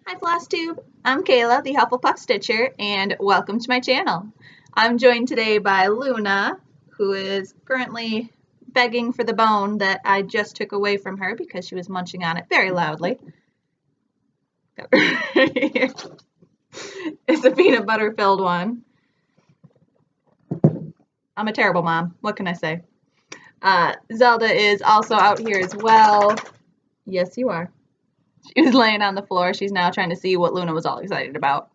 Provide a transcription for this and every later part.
Hi Flosstube, I'm Kayla, the Hufflepuff Stitcher, and welcome to my channel. I'm joined today by Luna, who is currently begging for the bone that I just took away from her because she was munching on it very loudly. It's a peanut butter filled one. I'm a terrible mom, what can I say? Zelda is also out here as well. Yes, you are. She was laying on the floor. She's now trying to see what Luna was all excited about.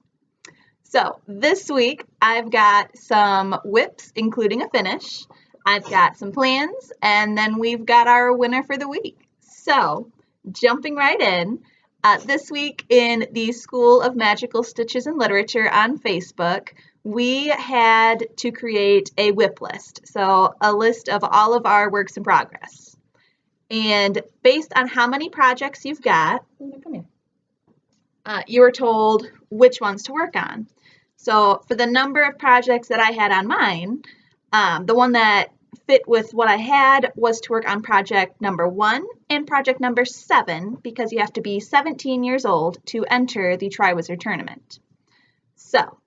So this week I've got some whips, including a finish. I've got some plans, and then we've got our winner for the week. So jumping right in, this week in the School of Magical Stitches and Literature on Facebook, we had to create a whip list. So a list of all of our works in progress. And based on how many projects you've got, you were told which ones to work on. So for the number of projects that I had on mine, the one that fit with what I had was to work on project number 1 and project number 7, because you have to be 17 years old to enter the Triwizard Tournament. So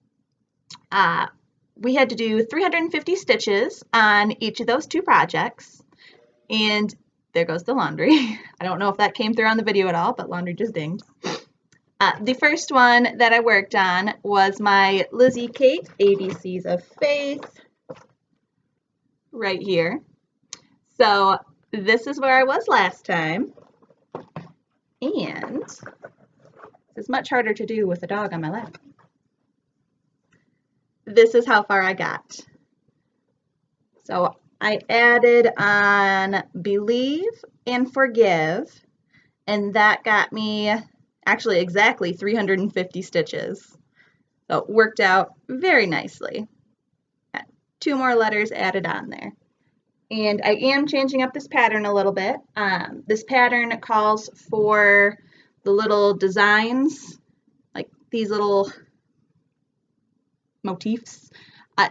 we had to do 350 stitches on each of those 2 projects, and there goes the laundry. I don't know if that came through on the video at all, but laundry just dinged. The first one that I worked on was my Lizzy Cate ABCs of Faith, right here. So this is where I was last time, and it's much harder to do with a dog on my lap. This is how far I got. So I added on Believe and Forgive, and that got me actually exactly 350 stitches. So it worked out very nicely. Got 2 more letters added on there. And I am changing up this pattern a little bit. This pattern calls for the little designs, like these little motifs,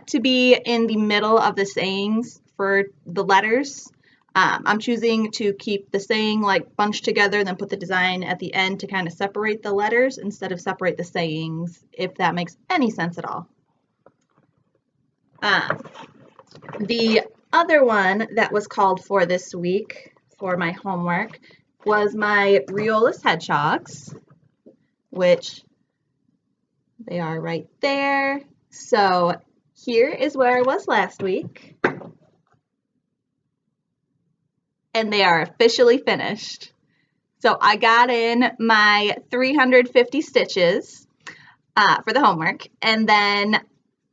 to be in the middle of the sayings for the letters. I'm choosing to keep the saying like bunched together, then put the design at the end to kind of separate the letters instead of separate the sayings, if that makes any sense at all. The other one that was called for this week for my homework was my Riolis Hedgehogs, which they are right there. So here is where I was last week. And they are officially finished. So I got in my 350 stitches for the homework, and then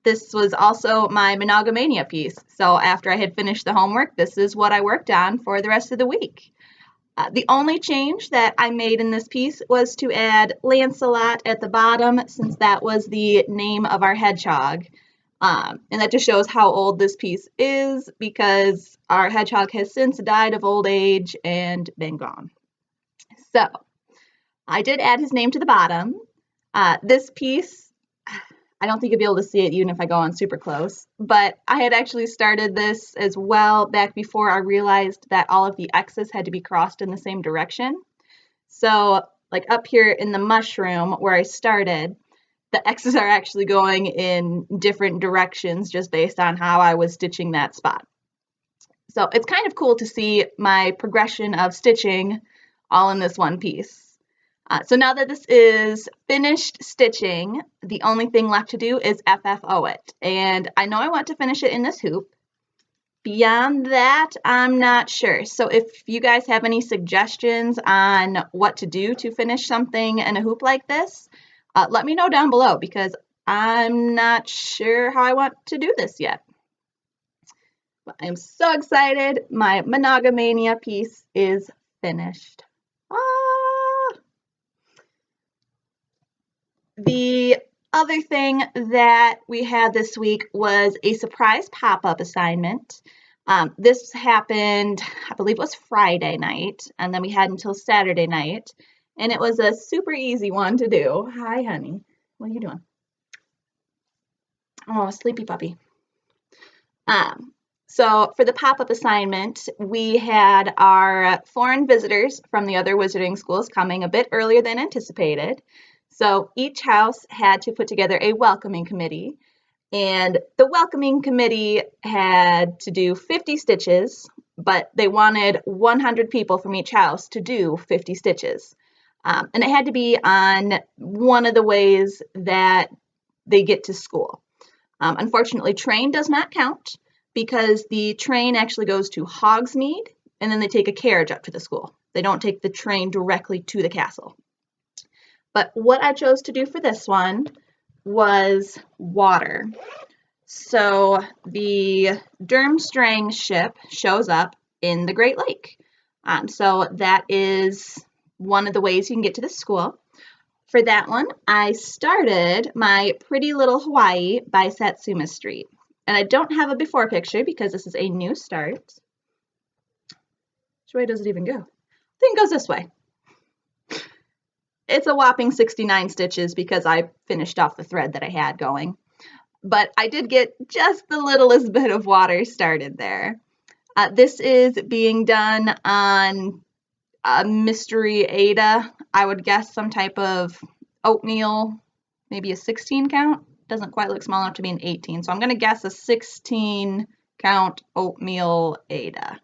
this was also my Maynia piece. So after I had finished the homework, this is what I worked on for the rest of the week. The only change that I made in this piece was to add Lancelot at the bottom, since that was the name of our hedgehog. And that just shows how old this piece is, because our hedgehog has since died of old age and been gone. So I did add his name to the bottom. This piece, I don't think you'll be able to see it even if I go on super close, but I had actually started this as well back before I realized that all of the X's had to be crossed in the same direction. So like up here in the mushroom where I started, the X's are actually going in different directions just based on how I was stitching that spot. So it's kind of cool to see my progression of stitching all in this one piece. So now that this is finished stitching, the only thing left to do is FFO it. And I know I want to finish it in this hoop. Beyond that, I'm not sure. So if you guys have any suggestions on what to do to finish something in a hoop like this, let me know down below, because I'm not sure how I want to do this yet. But I'm so excited. My Maynia piece is finished. The other thing that we had this week was a surprise pop-up assignment. This happened, I believe it was Friday night, and then we had until Saturday night. And it was a super easy one to do. Hi, honey. What are you doing? Oh, sleepy puppy. So for the pop-up assignment, we had our foreign visitors from the other wizarding schools coming a bit earlier than anticipated. So each house had to put together a welcoming committee, and the welcoming committee had to do 50 stitches, but they wanted 100 people from each house to do 50 stitches. And it had to be on one of the ways that they get to school. Unfortunately, train does not count because the train actually goes to Hogsmeade and then they take a carriage up to the school. They don't take the train directly to the castle. But what I chose to do for this one was water. So the Durmstrang ship shows up in the Great Lake. So that is one of the ways you can get to the school. For that one, I started my Pretty Little Hawaii by Satsuma Street. And I don't have a before picture because this is a new start. Which way does it even go? I think it goes this way. It's a whopping 69 stitches because I finished off the thread that I had going. But I did get just the littlest bit of water started there. This is being done on a mystery Ada. I would guess some type of oatmeal, maybe a 16 count. Doesn't quite look small enough to be an 18. So I'm going to guess a 16 count oatmeal Ada.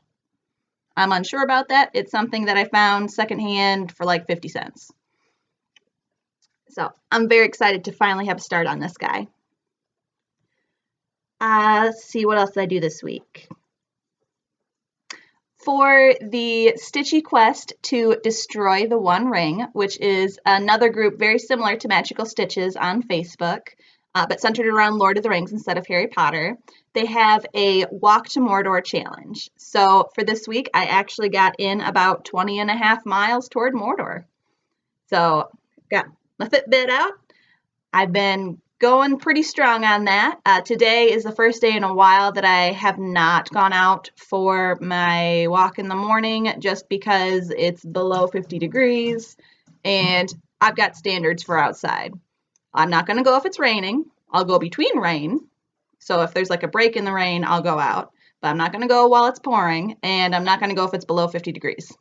I'm unsure about that. It's something that I found secondhand for like 50 cents. So I'm very excited to finally have a start on this guy. Let's see, what else did I do this week? For the Stitchy quest to destroy the One Ring, which is another group very similar to Magical Stitches on Facebook, but centered around Lord of the Rings instead of Harry Potter, they have a Walk to Mordor challenge. So for this week, I actually got in about 20.5 miles toward Mordor. So got my Fitbit out. I've been going pretty strong on that. Today is the first day in a while that I have not gone out for my walk in the morning just because it's below 50 degrees and I've got standards for outside. I'm not going to go if it's raining. I'll go between rain. So if there's like a break in the rain, I'll go out. But I'm not going to go while it's pouring, and I'm not going to go if it's below 50 degrees.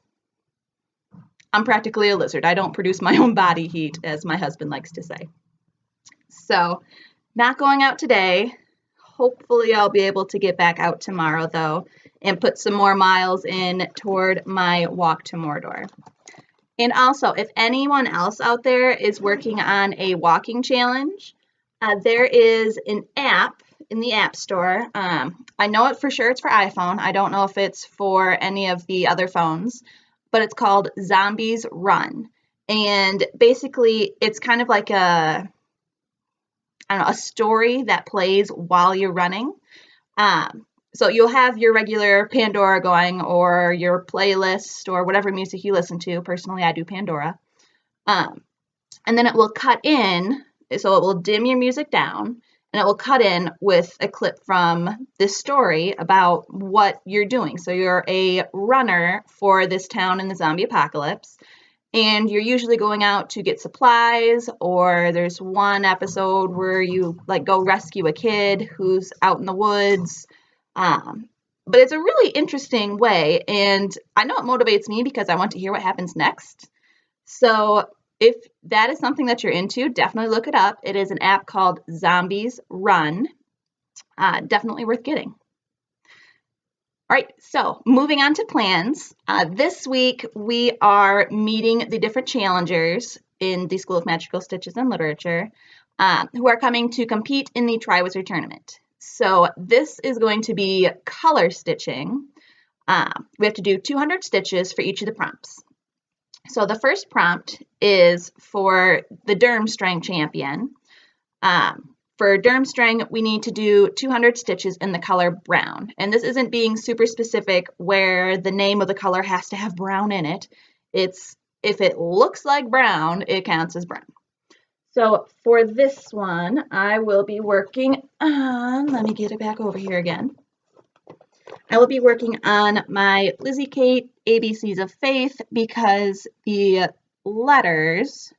I'm practically a lizard. I don't produce my own body heat, as my husband likes to say. So, not going out today. Hopefully I'll be able to get back out tomorrow, though, and put some more miles in toward my Walk to Mordor. And also, if anyone else out there is working on a walking challenge, there is an app in the App Store. I know it for sure it's for iPhone. I don't know if it's for any of the other phones, but it's called Zombies Run. And basically, it's kind of like a story that plays while you're running. So you'll have your regular Pandora going or your playlist or whatever music you listen to. Personally, I do Pandora. And then it will cut in, so it will dim your music down, and it will cut in with a clip from this story about what you're doing. So you're a runner for this town in the zombie apocalypse, and you're usually going out to get supplies, or there's one episode where you like go rescue a kid who's out in the woods. But it's a really interesting way, and I know it motivates me because I want to hear what happens next. So if that is something that you're into, definitely look it up. It is an app called Zombies Run. Definitely worth getting. All right, so moving on to plans. This week we are meeting the different challengers in the School of Magical Stitches and Literature who are coming to compete in the Triwizard Tournament. So this is going to be color stitching. We have to do 200 stitches for each of the prompts. So the first prompt is for the Durmstrang champion. For Durmstrang, we need to do 200 stitches in the color brown. And this isn't being super specific where the name of the color has to have brown in it. It's if it looks like brown, it counts as brown. So for this one, I will be working on, let me get it back over here again. I will be working on my Lizzy Cate ABCs of Faith because the letters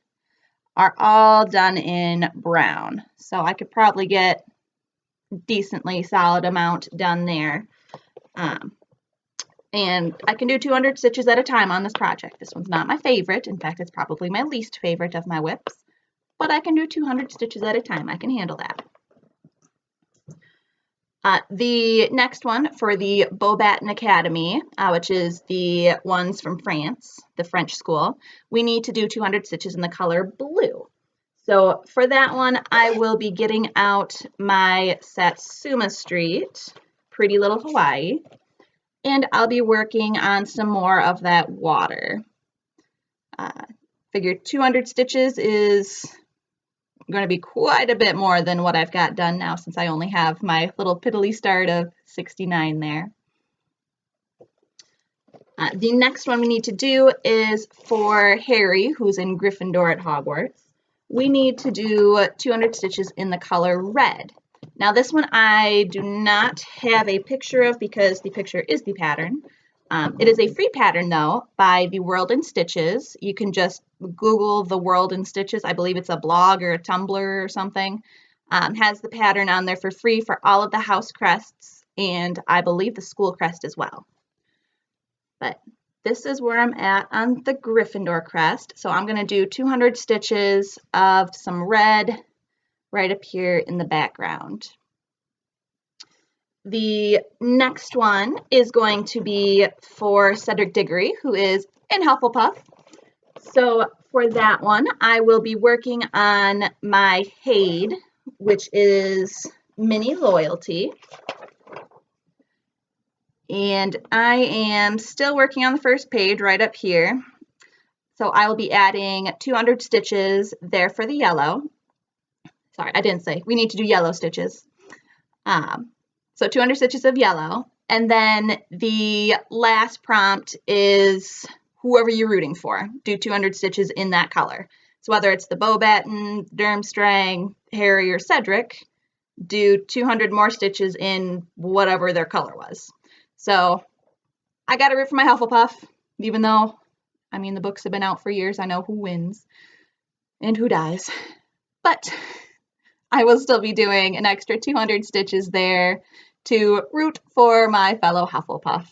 are all done in brown. So I could probably get a decently solid amount done there. And I can do 200 stitches at a time on this project. This one's not my favorite. In fact, it's probably my least favorite of my whips. but I can do 200 stitches at a time. I can handle that. The next one for the Beauxbaton Academy, which is the ones from France, the French school, we need to do 200 stitches in the color blue. So for that one, I will be getting out my Satsuma Street, Pretty Little Hawaii, and I'll be working on some more of that water. Figure 200 stitches is going to be quite a bit more than what I've got done now, since I only have my little piddly start of 69 there. The next one we need to do is for Harry, who's in Gryffindor at Hogwarts. We need to do 200 stitches in the color red. Now this one I do not have a picture of because the picture is the pattern. It is a free pattern though by the World in Stitches. You can just Google the World in Stitches. I believe it's a blog or a Tumblr or something. Has the pattern on there for free for all of the house crests and I believe the school crest as well. But this is where I'm at on the Gryffindor crest. So I'm going to do 200 stitches of some red right up here in the background. The next one is going to be for Cedric Diggory, who is in Hufflepuff. So for that one, I will be working on my HAED, which is Mini Loyalty. And I am still working on the first page right up here. So I will be adding 200 stitches there for the yellow. Sorry, I didn't say. We need to do yellow stitches. So 200 stitches of yellow. And then the last prompt is whoever you're rooting for. Do 200 stitches in that color. So whether it's the Beauxbaton, Durmstrang, Harry, or Cedric, do 200 more stitches in whatever their color was. So I got to root for my Hufflepuff, even though, I mean, the books have been out for years. I know who wins and who dies. But I will still be doing an extra 200 stitches there to root for my fellow Hufflepuff.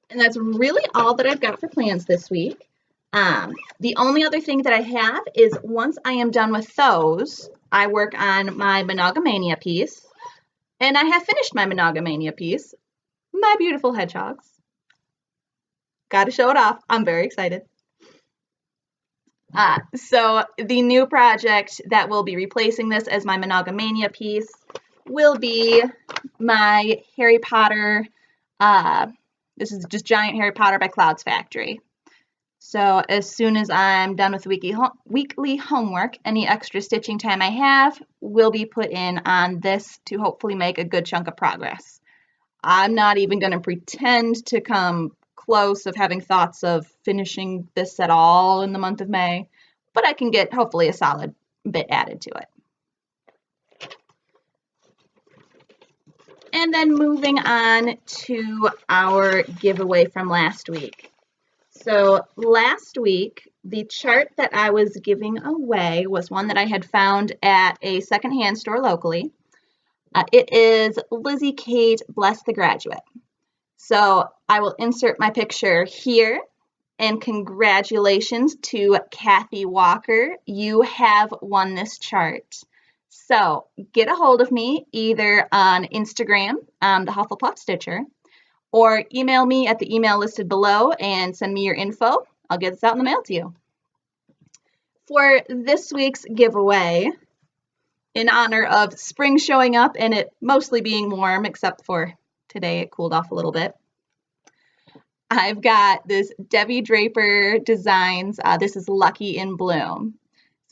And that's really all that I've got for plans this week. The only other thing that I have is once I am done with those, I work on my Monogamania piece. And I have finished my Monogamania piece, my beautiful hedgehogs. Got to show it off. I'm very excited. So the new project that will be replacing this as my Monogamania piece will be my Harry Potter. This is just Giant Harry Potter by Clouds Factory. So as soon as I'm done with weekly homework, any extra stitching time I have will be put in on this to hopefully make a good chunk of progress. I'm not even going to pretend to come close of having thoughts of finishing this at all in the month of May, but I can get hopefully a solid bit added to it. And then moving on to our giveaway from last week. So last week, the chart that I was giving away was one that I had found at a secondhand store locally. It is Lizzy Cate, Bless the Graduate. So I will insert my picture here, and congratulations to Kathy Walker. You have won this chart. So get a hold of me either on Instagram, the Hufflepuff Stitcher, or email me at the email listed below and send me your info. I'll get this out in the mail to you. For this week's giveaway, in honor of spring showing up and it mostly being warm, except for today it cooled off a little bit, I've got this Debbie Draper Designs. This is Lucky in Bloom.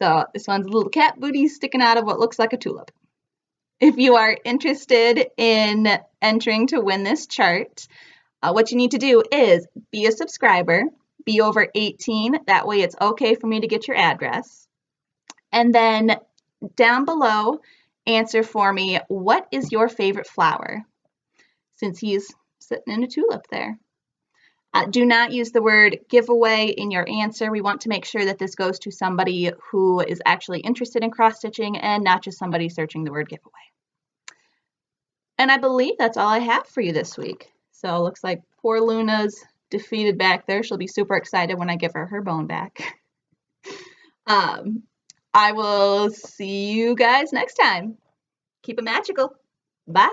So this one's a little cat booty sticking out of what looks like a tulip. If you are interested in entering to win this chart, what you need to do is be a subscriber, be over 18. That way it's okay for me to get your address. And then down below, answer for me, what is your favorite flower? Since he's sitting in a tulip there. Do not use the word giveaway in your answer. We want to make sure that this goes to somebody who is actually interested in cross-stitching and not just somebody searching the word giveaway. And I believe that's all I have for you this week. So it looks like poor Luna's defeated back there. She'll be super excited when I give her her bone back. I will see you guys next time. Keep it magical. Bye.